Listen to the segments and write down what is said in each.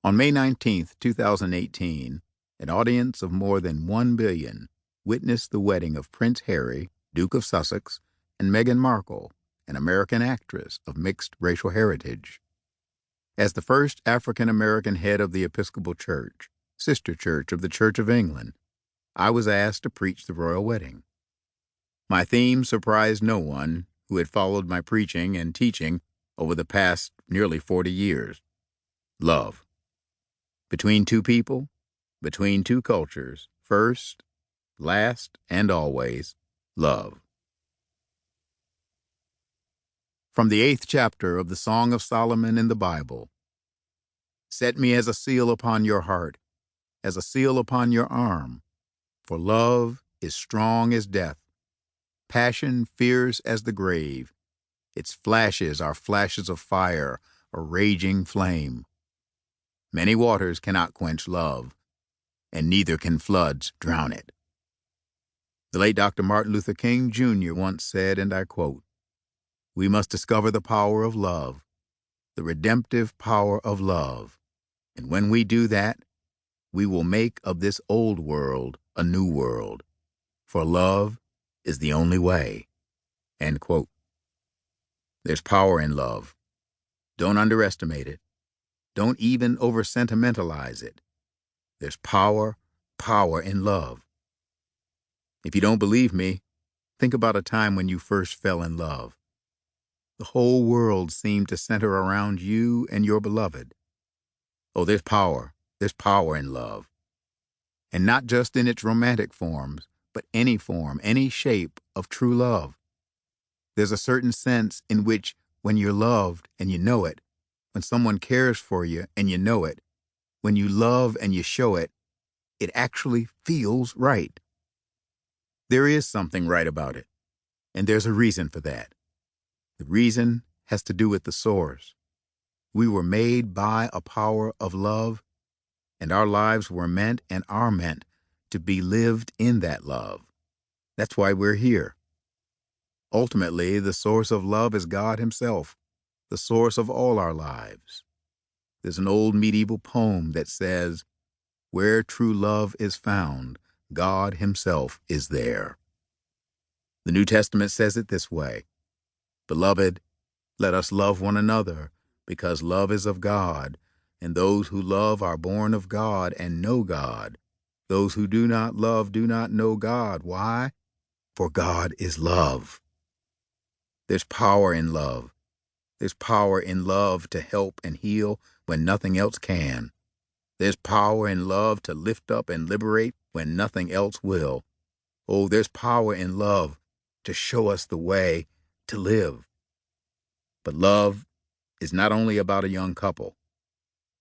On May 19, 2018, an audience of more than 1 billion witnessed the wedding of Prince Harry, Duke of Sussex, and Meghan Markle, an American actress of mixed racial heritage. As the first African-American head of the Episcopal Church, sister church of the Church of England, I was asked to preach the royal wedding. My theme surprised no one who had followed my preaching and teaching over the past nearly 40 years. Love. Between two people, between two cultures, first, last, and always, love. From the 8th chapter of the Song of Solomon in the Bible. Set me as a seal upon your heart, as a seal upon your arm, for love is strong as death, passion fierce as the grave. Its flashes are flashes of fire, a raging flame. Many waters cannot quench love, and neither can floods drown it. The late Dr. Martin Luther King Jr. once said, and I quote, "We must discover the power of love, the redemptive power of love, and when we do that, we will make of this old world a new world, for love is the only way." End quote. There's power in love. Don't underestimate it. Don't even over-sentimentalize it. There's power in love. If you don't believe me, think about a time when you first fell in love. The whole world seemed to center around you and your beloved. Oh, there's power in love. And not just in its romantic forms, but any form, any shape of true love. There's a certain sense in which when you're loved and you know it, when someone cares for you and you know it, when you love and you show it, it actually feels right. There is something right about it, and there's a reason for that. The reason has to do with the source. We were made by a power of love, and our lives were meant and are meant to be lived in that love. That's why we're here. Ultimately, the source of love is God Himself, the source of all our lives. There's an old medieval poem that says, "Where true love is found, God Himself is there." The New Testament says it this way, "Beloved, let us love one another, because love is of God, and those who love are born of God and know God. Those who do not love do not know God." Why? For God is love. There's power in love. There's power in love to help and heal when nothing else can. There's power in love to lift up and liberate when nothing else will. Oh, there's power in love to show us the way to live. But love is not only about a young couple.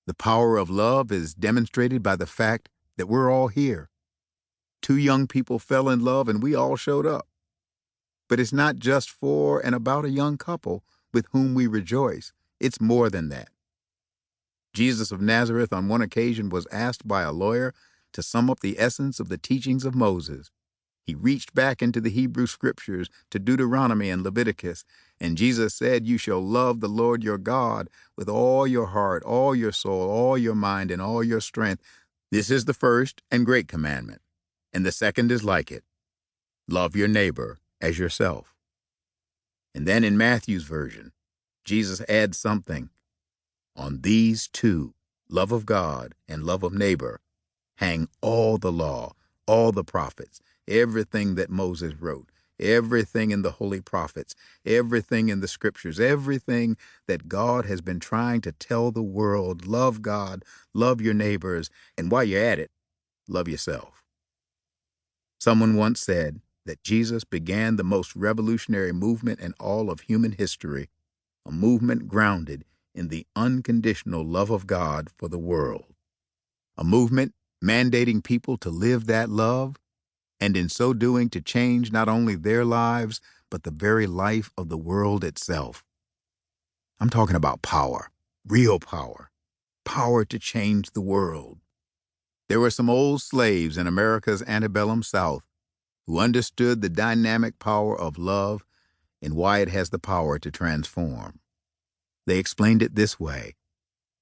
The power of love is demonstrated by the fact that we're all here. Two young people fell in love and we all showed up. But it's not just for and about a young couple with whom we rejoice. It's more than that. Jesus of Nazareth on one occasion was asked by a lawyer to sum up the essence of the teachings of Moses. He reached back into the Hebrew scriptures to Deuteronomy and Leviticus, and Jesus said, "You shall love the Lord your God with all your heart, all your soul, all your mind, and all your strength. This is the first and great commandment, and the second is like it. Love your neighbor as yourself." And then in Matthew's version, Jesus adds something. On these two, love of God and love of neighbor, hang all the law, all the prophets, everything that Moses wrote, everything in the holy prophets, everything in the scriptures, everything that God has been trying to tell the world. Love God, love your neighbors, and while you're at it, love yourself. Someone once said that Jesus began the most revolutionary movement in all of human history, a movement grounded in the unconditional love of God for the world. A movement mandating people to live that love, and in so doing to change not only their lives, but the very life of the world itself. I'm talking about power, real power, power to change the world. There were some old slaves in America's antebellum South who understood the dynamic power of love and why it has the power to transform. They explained it this way.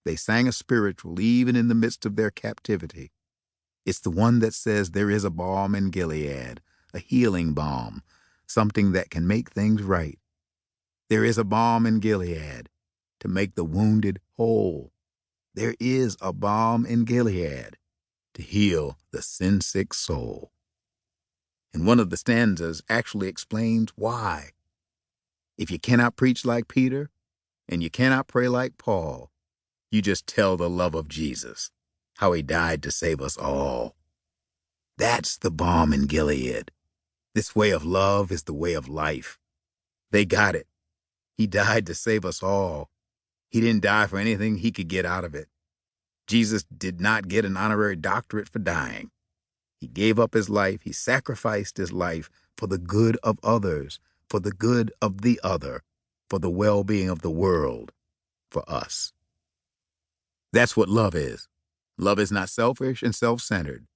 They sang a spiritual even in the midst of their captivity. It's the one that says there is a balm in Gilead, a healing balm, something that can make things right. There is a balm in Gilead to make the wounded whole. There is a balm in Gilead to heal the sin-sick soul. And one of the stanzas actually explains why. If you cannot preach like Peter and you cannot pray like Paul, you just tell the love of Jesus, how he died to save us all. That's the balm in Gilead. This way of love is the way of life. They got it. He died to save us all. He didn't die for anything he could get out of it. Jesus did not get an honorary doctorate for dying. He gave up his life. He sacrificed his life for the good of others, for the good of the other, for the well-being of the world, for us. That's what love is. Love is not selfish and self-centered.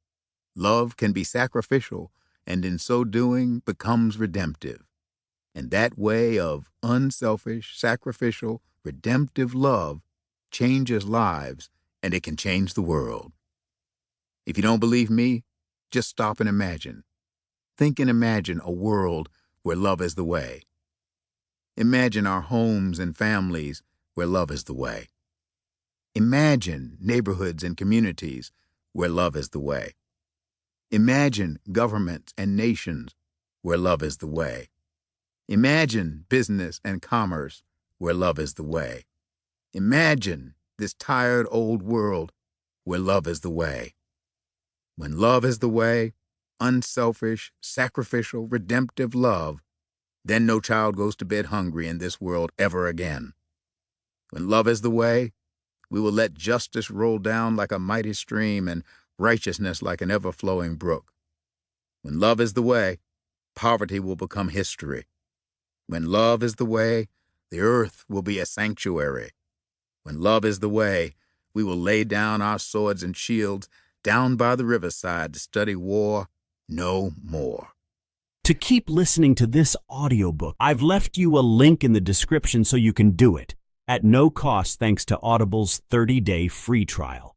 Love can be sacrificial, and in so doing becomes redemptive. And that way of unselfish, sacrificial, redemptive love changes lives, and it can change the world. If you don't believe me, just stop and imagine. Think and imagine a world where love is the way. Imagine our homes and families where love is the way. Imagine neighborhoods and communities where love is the way. Imagine governments and nations where love is the way. Imagine business and commerce where love is the way. Imagine this tired old world where love is the way. When love is the way, unselfish, sacrificial, redemptive love, then no child goes to bed hungry in this world ever again. When love is the way, we will let justice roll down like a mighty stream and righteousness like an ever-flowing brook. When love is the way, poverty will become history. When love is the way, the earth will be a sanctuary. When love is the way, we will lay down our swords and shields down by the riverside to study war no more. To keep listening to this audiobook, I've left you a link in the description so you can do it at no cost thanks to Audible's 30-day free trial.